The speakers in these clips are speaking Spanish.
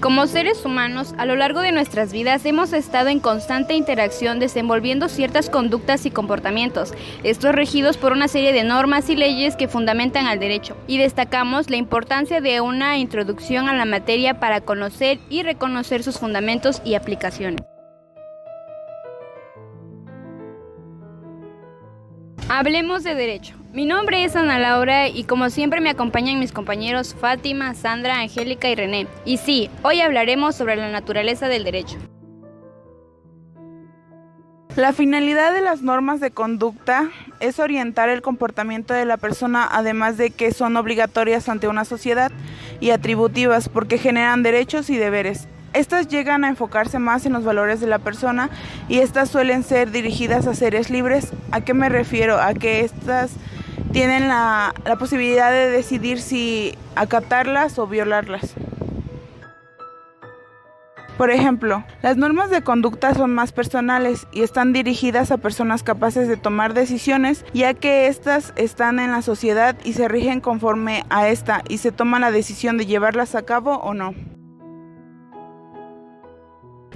Como seres humanos, a lo largo de nuestras vidas hemos estado en constante interacción desenvolviendo ciertas conductas y comportamientos, estos regidos por una serie de normas y leyes que fundamentan al derecho, y destacamos la importancia de una introducción a la materia para conocer y reconocer sus fundamentos y aplicaciones. Hablemos de derecho. Mi nombre es Ana Laura y como siempre me acompañan mis compañeros Fátima, Sandra, Angélica y René. Y sí, hoy hablaremos sobre la naturaleza del derecho. La finalidad de las normas de conducta es orientar el comportamiento de la persona, además de que son obligatorias ante una sociedad y atributivas porque generan derechos y deberes. Estas llegan a enfocarse más en los valores de la persona y estas suelen ser dirigidas a seres libres. ¿A qué me refiero? A que estas tienen la posibilidad de decidir si acatarlas o violarlas. Por ejemplo, las normas de conducta son más personales y están dirigidas a personas capaces de tomar decisiones, ya que éstas están en la sociedad y se rigen conforme a esta y se toma la decisión de llevarlas a cabo o no.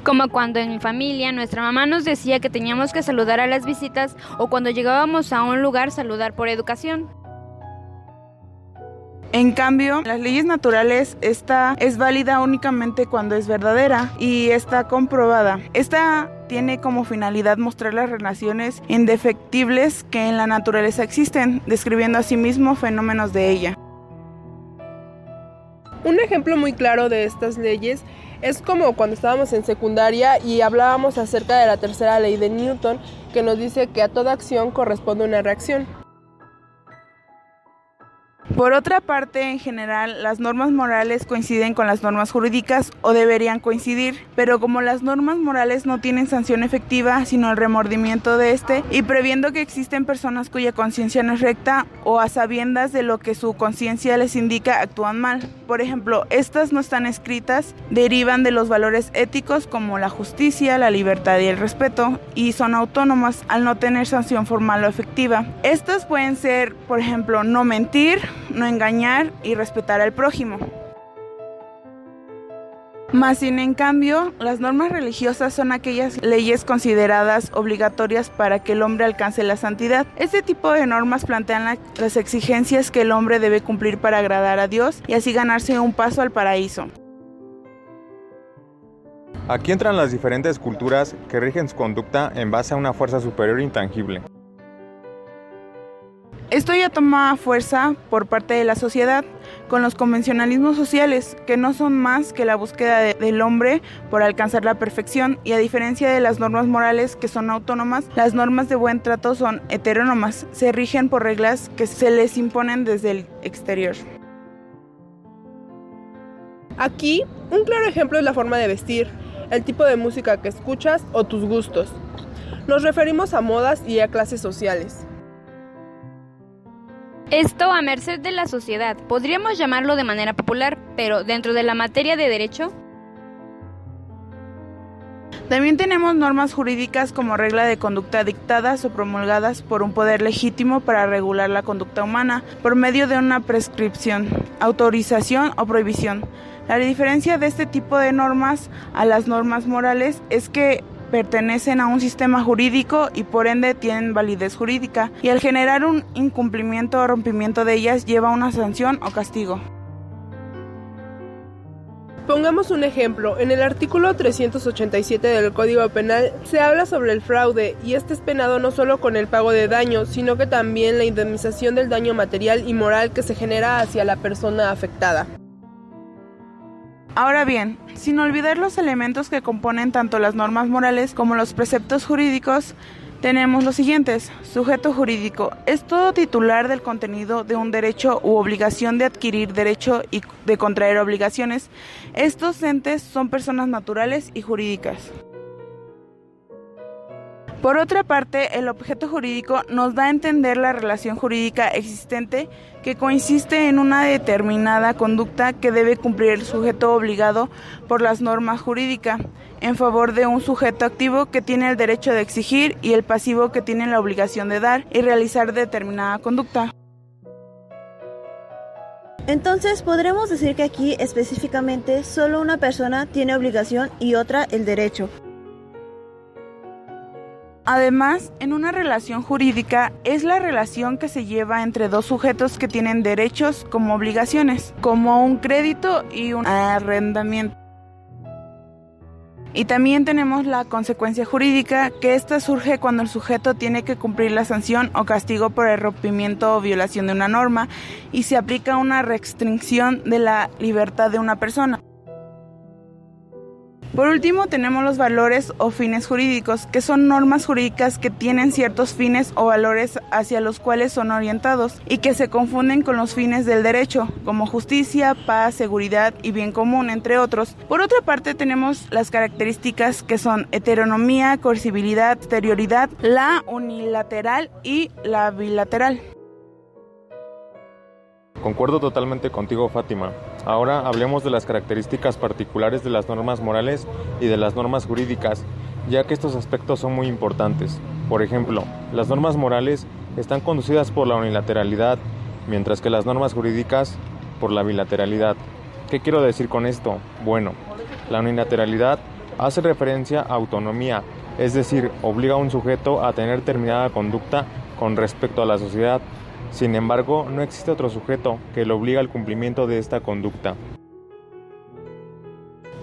Como cuando en mi familia nuestra mamá nos decía que teníamos que saludar a las visitas o cuando llegábamos a un lugar saludar por educación. En cambio, las leyes naturales, esta es válida únicamente cuando es verdadera y está comprobada. Esta tiene como finalidad mostrar las relaciones indefectibles que en la naturaleza existen, describiendo asimismo fenómenos de ella. Un ejemplo muy claro de estas leyes es como cuando estábamos en secundaria y hablábamos acerca de la tercera ley de Newton, que nos dice que a toda acción corresponde una reacción. Por otra parte, en general, las normas morales coinciden con las normas jurídicas o deberían coincidir, pero como las normas morales no tienen sanción efectiva, sino el remordimiento de este, y previendo que existen personas cuya conciencia no es recta o a sabiendas de lo que su conciencia les indica, actúan mal. Por ejemplo, estas no están escritas, derivan de los valores éticos como la justicia, la libertad y el respeto, y son autónomas al no tener sanción formal o efectiva. Estas pueden ser, por ejemplo, no mentir, no engañar y respetar al prójimo. Más sin en cambio, las normas religiosas son aquellas leyes consideradas obligatorias para que el hombre alcance la santidad. Este tipo de normas plantean las exigencias que el hombre debe cumplir para agradar a Dios y así ganarse un paso al paraíso. Aquí entran las diferentes culturas que rigen su conducta en base a una fuerza superior intangible. Esto ya toma fuerza por parte de la sociedad, con los convencionalismos sociales, que no son más que la búsqueda del hombre por alcanzar la perfección, y a diferencia de las normas morales que son autónomas, las normas de buen trato son heterónomas, se rigen por reglas que se les imponen desde el exterior. Aquí, un claro ejemplo es la forma de vestir, el tipo de música que escuchas o tus gustos. Nos referimos a modas y a clases sociales. Esto a merced de la sociedad, podríamos llamarlo de manera popular, pero dentro de la materia de derecho. También tenemos normas jurídicas como regla de conducta dictadas o promulgadas por un poder legítimo para regular la conducta humana, por medio de una prescripción, autorización o prohibición. La diferencia de este tipo de normas a las normas morales es que pertenecen a un sistema jurídico y por ende tienen validez jurídica, y al generar un incumplimiento o rompimiento de ellas lleva una sanción o castigo. Pongamos un ejemplo. En el artículo 387 del Código Penal se habla sobre el fraude y este es penado no solo con el pago de daño, sino que también la indemnización del daño material y moral que se genera hacia la persona afectada. Ahora bien, sin olvidar los elementos que componen tanto las normas morales como los preceptos jurídicos, tenemos los siguientes. Sujeto jurídico es todo titular del contenido de un derecho u obligación de adquirir derecho y de contraer obligaciones. Estos entes son personas naturales y jurídicas. Por otra parte, el objeto jurídico nos da a entender la relación jurídica existente que consiste en una determinada conducta que debe cumplir el sujeto obligado por las normas jurídicas en favor de un sujeto activo que tiene el derecho de exigir y el pasivo que tiene la obligación de dar y realizar determinada conducta. Entonces, podremos decir que aquí específicamente solo una persona tiene obligación y otra el derecho. Además, en una relación jurídica es la relación que se lleva entre dos sujetos que tienen derechos como obligaciones, como un crédito y un arrendamiento. Y también tenemos la consecuencia jurídica, que esta surge cuando el sujeto tiene que cumplir la sanción o castigo por el rompimiento o violación de una norma y se aplica una restricción de la libertad de una persona. Por último, tenemos los valores o fines jurídicos, que son normas jurídicas que tienen ciertos fines o valores hacia los cuales son orientados y que se confunden con los fines del derecho, como justicia, paz, seguridad y bien común, entre otros. Por otra parte, tenemos las características que son heteronomía, coercibilidad, exterioridad, la unilateral y la bilateral. Concuerdo totalmente contigo, Fátima. Ahora hablemos de las características particulares de las normas morales y de las normas jurídicas, ya que estos aspectos son muy importantes. Por ejemplo, las normas morales están conducidas por la unilateralidad, mientras que las normas jurídicas por la bilateralidad. ¿Qué quiero decir con esto? Bueno, la unilateralidad hace referencia a autonomía, es decir, obliga a un sujeto a tener determinada conducta con respecto a la sociedad. Sin embargo, no existe otro sujeto que lo obligue al cumplimiento de esta conducta.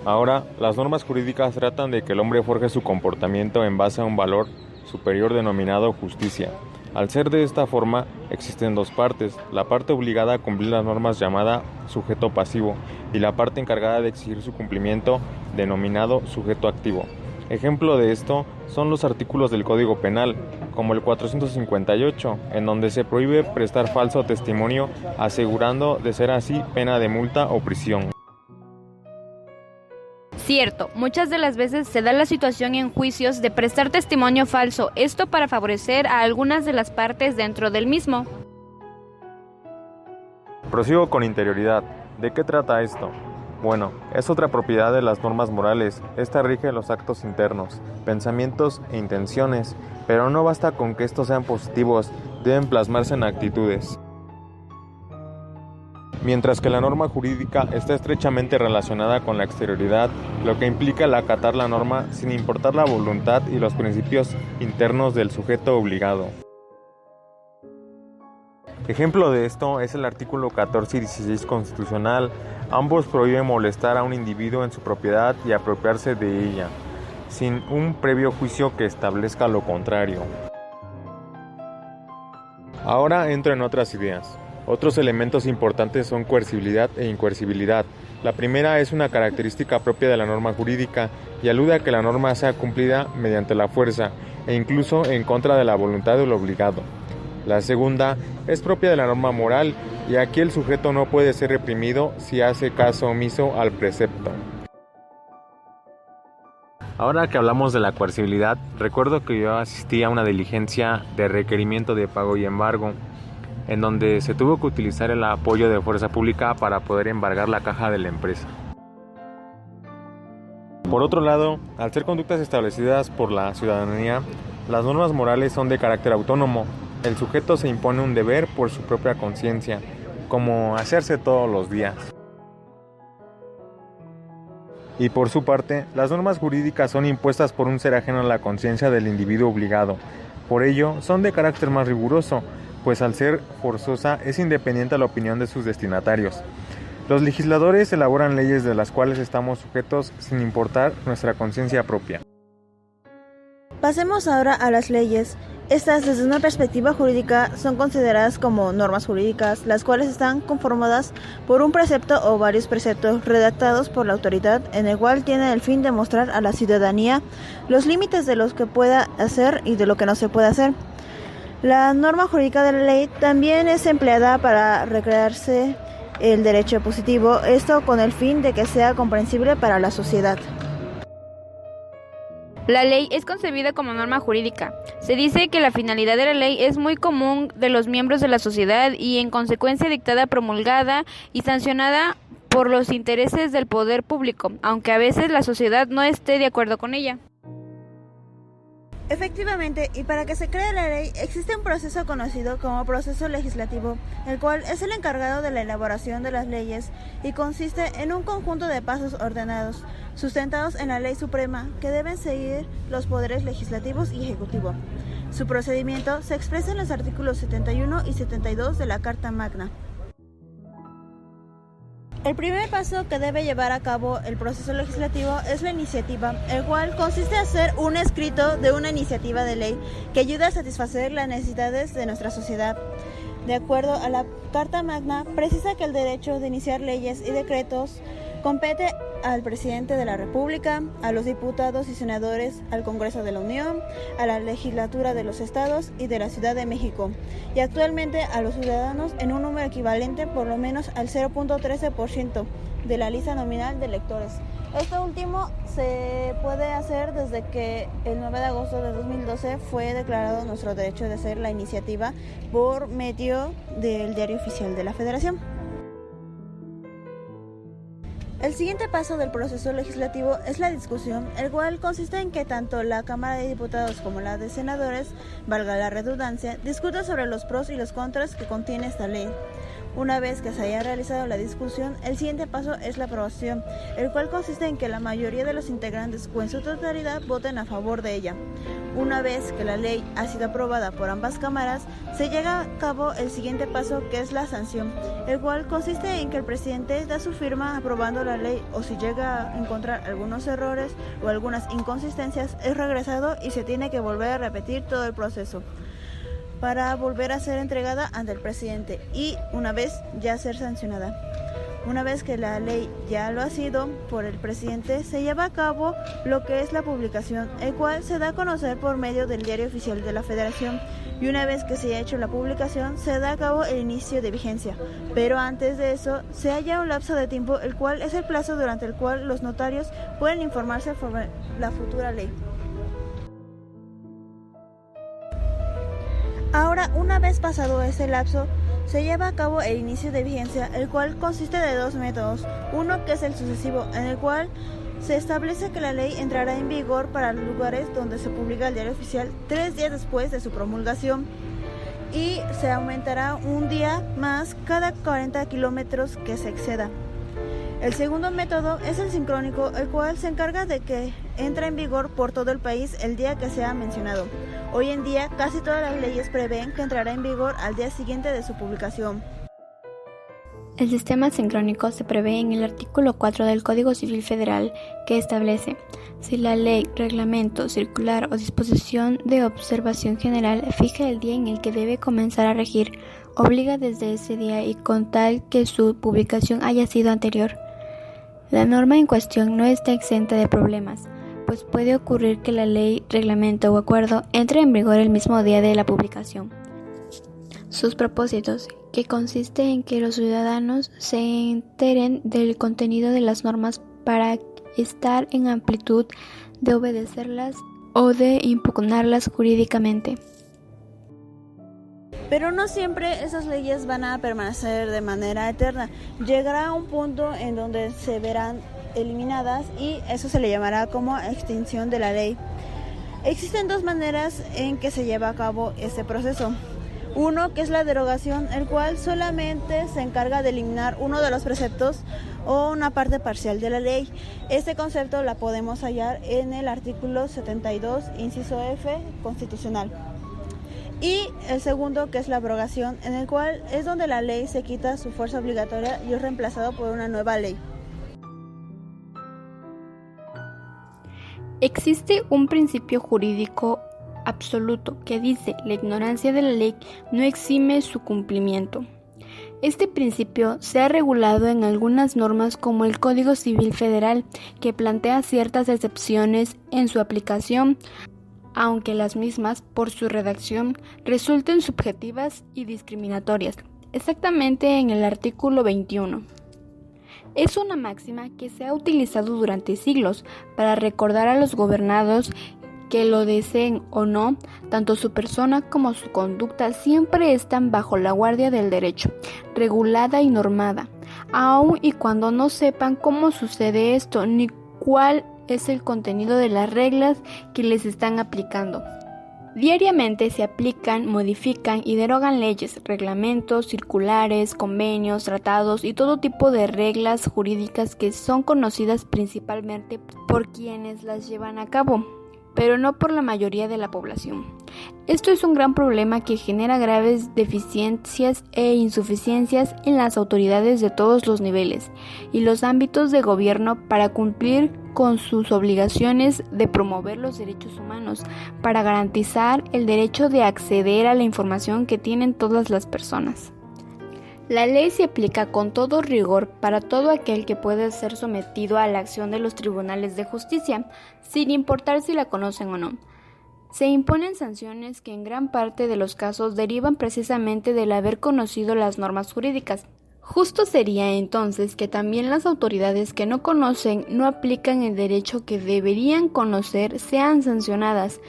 Ahora, las normas jurídicas tratan de que el hombre forje su comportamiento en base a un valor superior denominado justicia. Al ser de esta forma, existen dos partes, la parte obligada a cumplir las normas llamada sujeto pasivo y la parte encargada de exigir su cumplimiento denominado sujeto activo. Ejemplo de esto son los artículos del Código Penal, como el 458, en donde se prohíbe prestar falso testimonio, asegurando de ser así pena de multa o prisión. Cierto, muchas de las veces se da la situación en juicios de prestar testimonio falso, esto para favorecer a algunas de las partes dentro del mismo. Prosigo con interioridad. ¿De qué trata esto? Bueno, es otra propiedad de las normas morales. Esta rige los actos internos, pensamientos e intenciones, pero no basta con que estos sean positivos, deben plasmarse en actitudes. Mientras que la norma jurídica está estrechamente relacionada con la exterioridad, lo que implica el acatar la norma sin importar la voluntad y los principios internos del sujeto obligado. Ejemplo de esto es el artículo 14 y 16 constitucional. Ambos prohíben molestar a un individuo en su propiedad y apropiarse de ella, sin un previo juicio que establezca lo contrario. Ahora entro en otras ideas. Otros elementos importantes son coercibilidad e incoercibilidad. La primera es una característica propia de la norma jurídica y alude a que la norma sea cumplida mediante la fuerza e incluso en contra de la voluntad del obligado. La segunda es propia de la norma moral y aquí el sujeto no puede ser reprimido si hace caso omiso al precepto. Ahora que hablamos de la coercibilidad, recuerdo que yo asistí a una diligencia de requerimiento de pago y embargo, en donde se tuvo que utilizar el apoyo de fuerza pública para poder embargar la caja de la empresa. Por otro lado, al ser conductas establecidas por la ciudadanía, las normas morales son de carácter autónomo. El sujeto se impone un deber por su propia conciencia, como hacerse todos los días. Y por su parte, las normas jurídicas son impuestas por un ser ajeno a la conciencia del individuo obligado. Por ello, son de carácter más riguroso, pues al ser forzosa es independiente a la opinión de sus destinatarios. Los legisladores elaboran leyes de las cuales estamos sujetos sin importar nuestra conciencia propia. Pasemos ahora a las leyes. Estas, desde una perspectiva jurídica, son consideradas como normas jurídicas, las cuales están conformadas por un precepto o varios preceptos redactados por la autoridad, en el cual tienen el fin de mostrar a la ciudadanía los límites de lo que pueda hacer y de lo que no se puede hacer. La norma jurídica de la ley también es empleada para recrearse el derecho positivo, esto con el fin de que sea comprensible para la sociedad. La ley es concebida como norma jurídica. Se dice que la finalidad de la ley es muy común de los miembros de la sociedad y en consecuencia dictada, promulgada y sancionada por los intereses del poder público, aunque a veces la sociedad no esté de acuerdo con ella. Efectivamente, y para que se cree la ley existe un proceso conocido como proceso legislativo, el cual es el encargado de la elaboración de las leyes y consiste en un conjunto de pasos ordenados, sustentados en la ley suprema, que deben seguir los poderes legislativos y ejecutivo. Su procedimiento se expresa en los artículos 71 y 72 de la Carta Magna. El primer paso que debe llevar a cabo el proceso legislativo es la iniciativa, el cual consiste en hacer un escrito de una iniciativa de ley que ayuda a satisfacer las necesidades de nuestra sociedad. De acuerdo a la Carta Magna, precisa que el derecho de iniciar leyes y decretos compete al presidente de la República, a los diputados y senadores, al Congreso de la Unión, a la legislatura de los estados y de la Ciudad de México, y actualmente a los ciudadanos en un número equivalente por lo menos al 0.13% de la lista nominal de electores. Esto último se puede hacer desde que el 9 de agosto de 2012 fue declarado nuestro derecho de hacer la iniciativa por medio del Diario Oficial de la Federación. El siguiente paso del proceso legislativo es la discusión, el cual consiste en que tanto la Cámara de Diputados como la de Senadores, valga la redundancia, discutan sobre los pros y los contras que contiene esta ley. Una vez que se haya realizado la discusión, el siguiente paso es la aprobación, el cual consiste en que la mayoría de los integrantes o en su totalidad voten a favor de ella. Una vez que la ley ha sido aprobada por ambas cámaras, se llega a cabo el siguiente paso, que es la sanción, el cual consiste en que el presidente da su firma aprobando la ley, o si llega a encontrar algunos errores o algunas inconsistencias, es regresado y se tiene que volver a repetir todo el proceso para volver a ser entregada ante el presidente y una vez ya ser sancionada. Una vez que la ley ya lo ha sido por el presidente, se lleva a cabo lo que es la publicación, el cual se da a conocer por medio del Diario Oficial de la Federación, y una vez que se ha hecho la publicación, se da a cabo el inicio de vigencia. Pero antes de eso, se halla un lapso de tiempo, el cual es el plazo durante el cual los notarios pueden informarse sobre la futura ley. Ahora, una vez pasado ese lapso, se lleva a cabo el inicio de vigencia, el cual consiste de dos métodos. Uno que es el sucesivo, en el cual se establece que la ley entrará en vigor para los lugares donde se publica el Diario Oficial 3 días después de su promulgación, y se aumentará un día más cada 40 kilómetros que se exceda. El segundo método es el sincrónico, el cual se encarga de que entre en vigor por todo el país el día que sea mencionado. Hoy en día, casi todas las leyes prevén que entrará en vigor al día siguiente de su publicación. El sistema sincrónico se prevé en el artículo 4 del Código Civil Federal, que establece: si la ley, reglamento, circular o disposición de observación general fija el día en el que debe comenzar a regir, obliga desde ese día y con tal que su publicación haya sido anterior. La norma en cuestión no está exenta de problemas, pues puede ocurrir que la ley, reglamento o acuerdo entre en vigor el mismo día de la publicación. Sus propósitos, que consiste en que los ciudadanos se enteren del contenido de las normas para estar en amplitud de obedecerlas o de impugnarlas jurídicamente. Pero no siempre esas leyes van a permanecer de manera eterna. Llegará un punto en donde se verán eliminadas y eso se le llamará como extinción de la ley. Existen dos maneras en que se lleva a cabo este proceso. Uno, que es la derogación, el cual solamente se encarga de eliminar uno de los preceptos o una parte parcial de la ley. Este concepto la podemos hallar en el artículo 72, inciso F, constitucional. Y el segundo, que es la abrogación, en el cual es donde la ley se quita su fuerza obligatoria y es reemplazado por una nueva ley. Existe un principio jurídico absoluto que dice: la ignorancia de la ley no exime su cumplimiento. Este principio se ha regulado en algunas normas como el Código Civil Federal, que plantea ciertas excepciones en su aplicación, aunque las mismas, por su redacción, resulten subjetivas y discriminatorias, exactamente en el artículo 21. Es una máxima que se ha utilizado durante siglos para recordar a los gobernados que lo deseen o no, tanto su persona como su conducta siempre están bajo la guardia del derecho, regulada y normada, aun y cuando no sepan cómo sucede esto ni cuál es el contenido de las reglas que les están aplicando. Diariamente se aplican, modifican y derogan leyes, reglamentos, circulares, convenios, tratados y todo tipo de reglas jurídicas que son conocidas principalmente por quienes las llevan a cabo, pero no por la mayoría de la población. Esto es un gran problema que genera graves deficiencias e insuficiencias en las autoridades de todos los niveles y los ámbitos de gobierno para cumplir con sus obligaciones de promover los derechos humanos, para garantizar el derecho de acceder a la información que tienen todas las personas. La ley se aplica con todo rigor para todo aquel que puede ser sometido a la acción de los tribunales de justicia, sin importar si la conocen o no. Se imponen sanciones que en gran parte de los casos derivan precisamente del haber conocido las normas jurídicas. Justo sería entonces que también las autoridades que no conocen, no aplican el derecho que deberían conocer, sean sancionadas,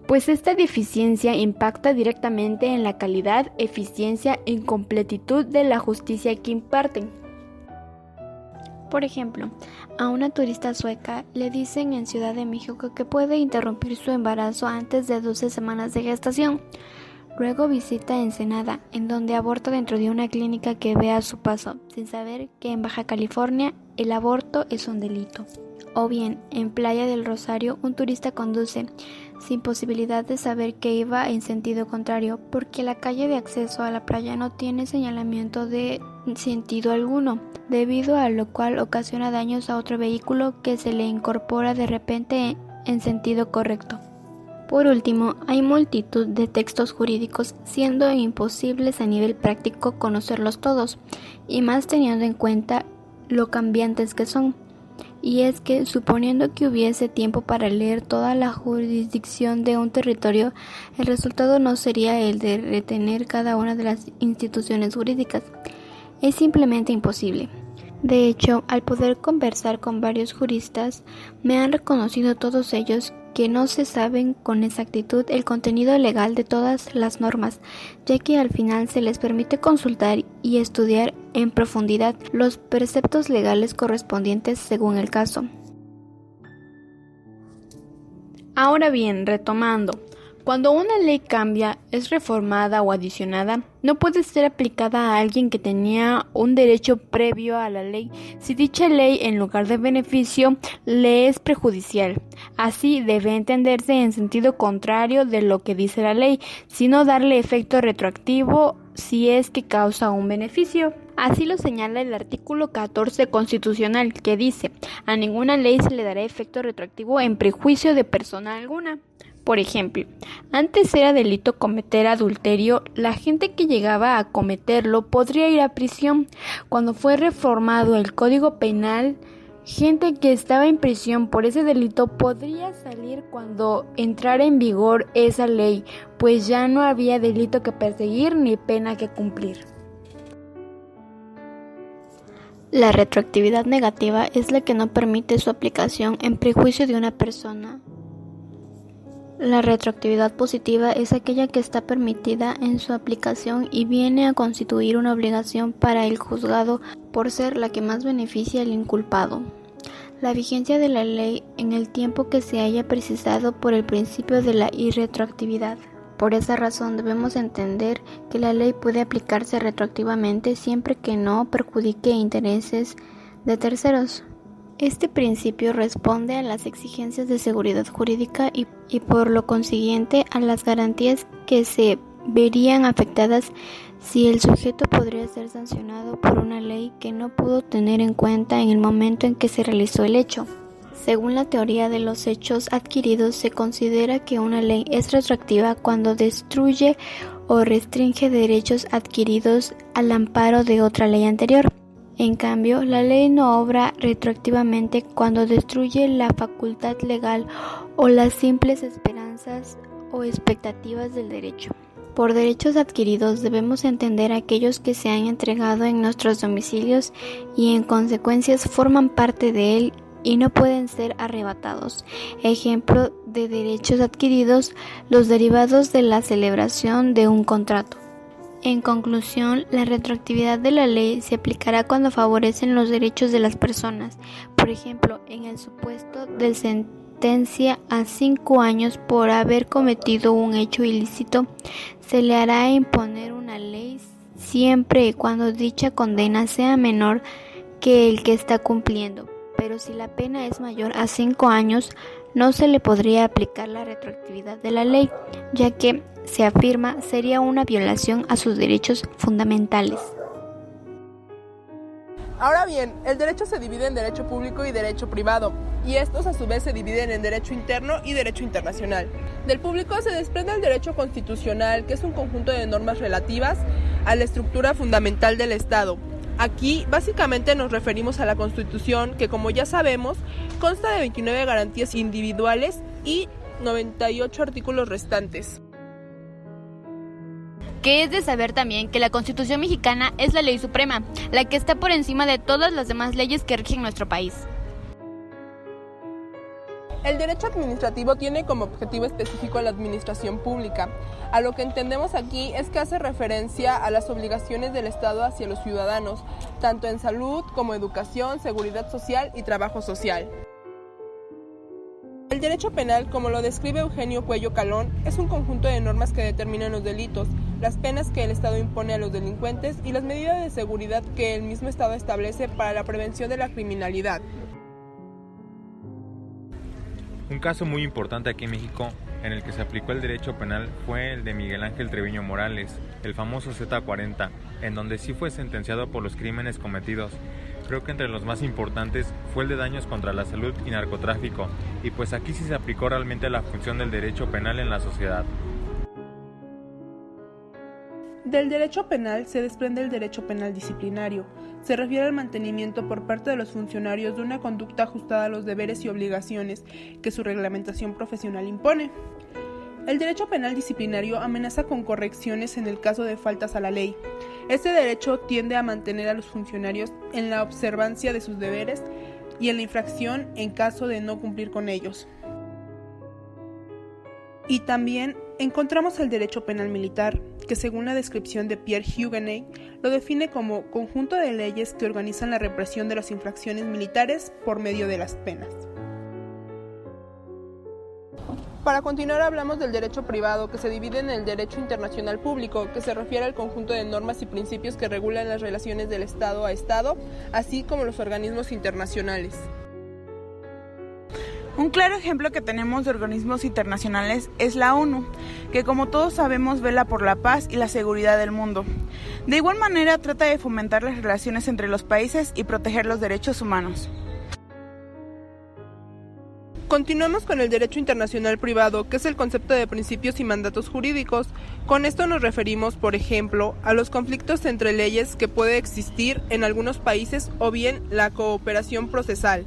pues esta deficiencia impacta directamente en la calidad, eficiencia y completitud de la justicia que imparten. Por ejemplo, a una turista sueca le dicen en Ciudad de México que puede interrumpir su embarazo antes de 12 semanas de gestación. Luego visita Ensenada, en donde aborta dentro de una clínica que ve a su paso, sin saber que en Baja California el aborto es un delito. O bien, en Playa del Rosario, un turista conduce sin posibilidad de saber que iba en sentido contrario, porque la calle de acceso a la playa no tiene señalamiento de sentido alguno, debido a lo cual ocasiona daños a otro vehículo que se le incorpora de repente en sentido correcto. Por último, hay multitud de textos jurídicos, siendo imposibles a nivel práctico conocerlos todos, y más teniendo en cuenta lo cambiantes que son. Y es que, suponiendo que hubiese tiempo para leer toda la jurisdicción de un territorio, el resultado no sería el de retener cada una de las instituciones jurídicas. Es simplemente imposible. De hecho, al poder conversar con varios juristas, me han reconocido todos ellos que no se saben con exactitud el contenido legal de todas las normas, ya que al final se les permite consultar y estudiar en profundidad los preceptos legales correspondientes según el caso. Ahora bien, retomando, cuando una ley cambia, es reformada o adicionada, no puede ser aplicada a alguien que tenía un derecho previo a la ley si dicha ley, en lugar de beneficio, le es perjudicial. Así debe entenderse en sentido contrario de lo que dice la ley, sino darle efecto retroactivo si es que causa un beneficio. Así lo señala el artículo 14 constitucional, que dice: a ninguna ley se le dará efecto retroactivo en prejuicio de persona alguna. Por ejemplo, antes era delito cometer adulterio, la gente que llegaba a cometerlo podría ir a prisión. Cuando fue reformado el Código Penal, gente que estaba en prisión por ese delito podría salir cuando entrara en vigor esa ley, pues ya no había delito que perseguir ni pena que cumplir. La retroactividad negativa es la que no permite su aplicación en prejuicio de una persona. La retroactividad positiva es aquella que está permitida en su aplicación y viene a constituir una obligación para el juzgado por ser la que más beneficia al inculpado. La vigencia de la ley en el tiempo que se haya precisado por el principio de la irretroactividad. Por esa razón debemos entender que la ley puede aplicarse retroactivamente siempre que no perjudique intereses de terceros. Este principio responde a las exigencias de seguridad jurídica y por lo consiguiente a las garantías que se verían afectadas si el sujeto podría ser sancionado por una ley que no pudo tener en cuenta en el momento en que se realizó el hecho. Según la teoría de los hechos adquiridos, se considera que una ley es retroactiva cuando destruye o restringe derechos adquiridos al amparo de otra ley anterior. En cambio, la ley no obra retroactivamente cuando destruye la facultad legal o las simples esperanzas o expectativas del derecho. Por derechos adquiridos debemos entender aquellos que se han entregado en nuestros domicilios y en consecuencia forman parte de él y no pueden ser arrebatados. Ejemplo de derechos adquiridos, los derivados de la celebración de un contrato. En conclusión, la retroactividad de la ley se aplicará cuando favorecen los derechos de las personas. Por ejemplo, en el supuesto de sentencia a 5 años por haber cometido un hecho ilícito, se le hará imponer una ley siempre y cuando dicha condena sea menor que el que está cumpliendo. Pero si la pena es mayor a 5 años, no se le podría aplicar la retroactividad de la ley, ya que, se afirma, sería una violación a sus derechos fundamentales. Ahora bien, el derecho se divide en derecho público y derecho privado, y estos a su vez se dividen en derecho interno y derecho internacional. Del público se desprende el derecho constitucional, que es un conjunto de normas relativas a la estructura fundamental del Estado. Aquí, básicamente, nos referimos a la Constitución, que, como ya sabemos, consta de 29 garantías individuales y 98 artículos restantes. Que es de saber también que la Constitución mexicana es la ley suprema, la que está por encima de todas las demás leyes que rigen nuestro país. El derecho administrativo tiene como objetivo específico la administración pública. A lo que entendemos aquí es que hace referencia a las obligaciones del Estado hacia los ciudadanos, tanto en salud como educación, seguridad social y trabajo social. El derecho penal, como lo describe Eugenio Cuello Calón, es un conjunto de normas que determinan los delitos, las penas que el Estado impone a los delincuentes y las medidas de seguridad que el mismo Estado establece para la prevención de la criminalidad. Un caso muy importante aquí en México en el que se aplicó el derecho penal fue el de Miguel Ángel Treviño Morales, el famoso Z40, en donde sí fue sentenciado por los crímenes cometidos. Creo que entre los más importantes fue el de daños contra la salud y narcotráfico, y pues aquí sí se aplicó realmente la función del derecho penal en la sociedad. Del derecho penal se desprende el derecho penal disciplinario. Se refiere al mantenimiento por parte de los funcionarios de una conducta ajustada a los deberes y obligaciones que su reglamentación profesional impone. El derecho penal disciplinario amenaza con correcciones en el caso de faltas a la ley. Este derecho tiende a mantener a los funcionarios en la observancia de sus deberes y en la infracción en caso de no cumplir con ellos. Y también encontramos el derecho penal militar, que según la descripción de Pierre Huguenet, lo define como conjunto de leyes que organizan la represión de las infracciones militares por medio de las penas. Para continuar, hablamos del derecho privado, que se divide en el derecho internacional público, que se refiere al conjunto de normas y principios que regulan las relaciones del Estado a Estado, así como los organismos internacionales. Un claro ejemplo que tenemos de organismos internacionales es la ONU, que como todos sabemos vela por la paz y la seguridad del mundo. De igual manera trata de fomentar las relaciones entre los países y proteger los derechos humanos. Continuamos con el derecho internacional privado, que es el concepto de principios y mandatos jurídicos. Con esto nos referimos, por ejemplo, a los conflictos entre leyes que puede existir en algunos países o bien la cooperación procesal.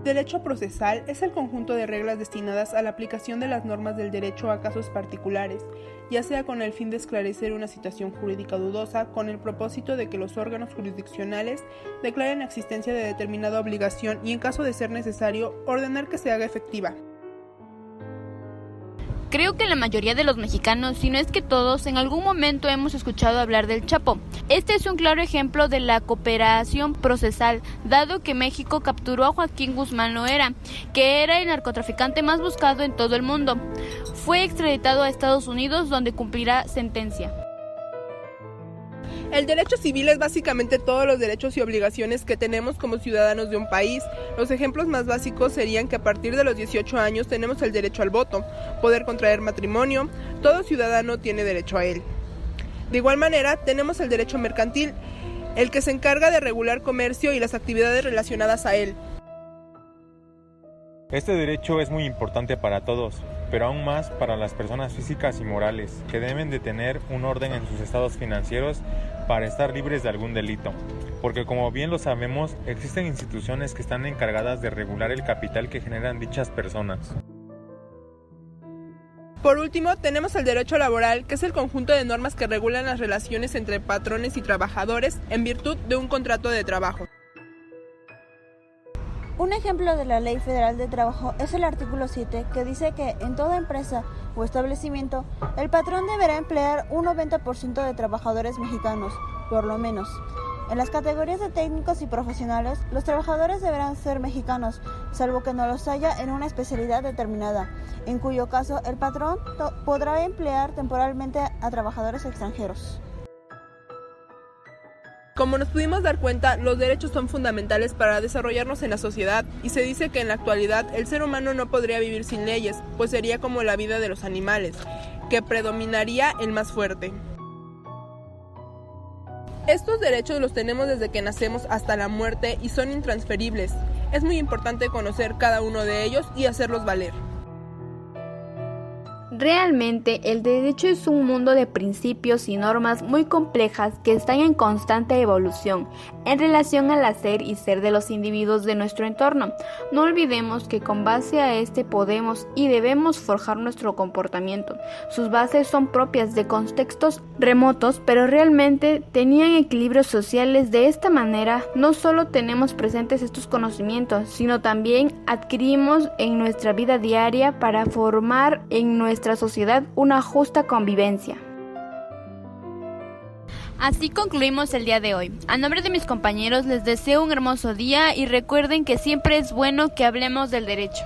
Derecho procesal es el conjunto de reglas destinadas a la aplicación de las normas del derecho a casos particulares, ya sea con el fin de esclarecer una situación jurídica dudosa, con el propósito de que los órganos jurisdiccionales declaren la existencia de determinada obligación y, en caso de ser necesario, ordenar que se haga efectiva. Creo que la mayoría de los mexicanos, si no es que todos, en algún momento hemos escuchado hablar del Chapo. Este es un claro ejemplo de la cooperación procesal, dado que México capturó a Joaquín Guzmán Loera, que era el narcotraficante más buscado en todo el mundo. Fue extraditado a Estados Unidos, donde cumplirá sentencia. El derecho civil es básicamente todos los derechos y obligaciones que tenemos como ciudadanos de un país. Los ejemplos más básicos serían que a partir de los 18 años tenemos el derecho al voto, poder contraer matrimonio, todo ciudadano tiene derecho a él. De igual manera, tenemos el derecho mercantil, el que se encarga de regular comercio y las actividades relacionadas a él. Este derecho es muy importante para todos, pero aún más para las personas físicas y morales, que deben de tener un orden en sus estados financieros para estar libres de algún delito, porque como bien lo sabemos, existen instituciones que están encargadas de regular el capital que generan dichas personas. Por último, tenemos el derecho laboral, que es el conjunto de normas que regulan las relaciones entre patrones y trabajadores en virtud de un contrato de trabajo. Un ejemplo de la Ley Federal de Trabajo es el artículo 7, que dice que en toda empresa o establecimiento el patrón deberá emplear un 90% de trabajadores mexicanos, por lo menos. En las categorías de técnicos y profesionales, los trabajadores deberán ser mexicanos, salvo que no los haya en una especialidad determinada, en cuyo caso el patrón podrá emplear temporalmente a trabajadores extranjeros. Como nos pudimos dar cuenta, los derechos son fundamentales para desarrollarnos en la sociedad y se dice que en la actualidad el ser humano no podría vivir sin leyes, pues sería como la vida de los animales, que predominaría el más fuerte. Estos derechos los tenemos desde que nacemos hasta la muerte y son intransferibles. Es muy importante conocer cada uno de ellos y hacerlos valer. Realmente, el derecho es un mundo de principios y normas muy complejas que están en constante evolución en relación al hacer y ser de los individuos de nuestro entorno. No olvidemos que con base a este podemos y debemos forjar nuestro comportamiento. Sus bases son propias de contextos remotos, pero realmente tenían equilibrios sociales. De esta manera, no solo tenemos presentes estos conocimientos, sino también adquirimos en nuestra vida diaria para formar en nuestra sociedad una justa convivencia. Así concluimos el día de hoy. A nombre de mis compañeros les deseo un hermoso día y recuerden que siempre es bueno que hablemos del derecho.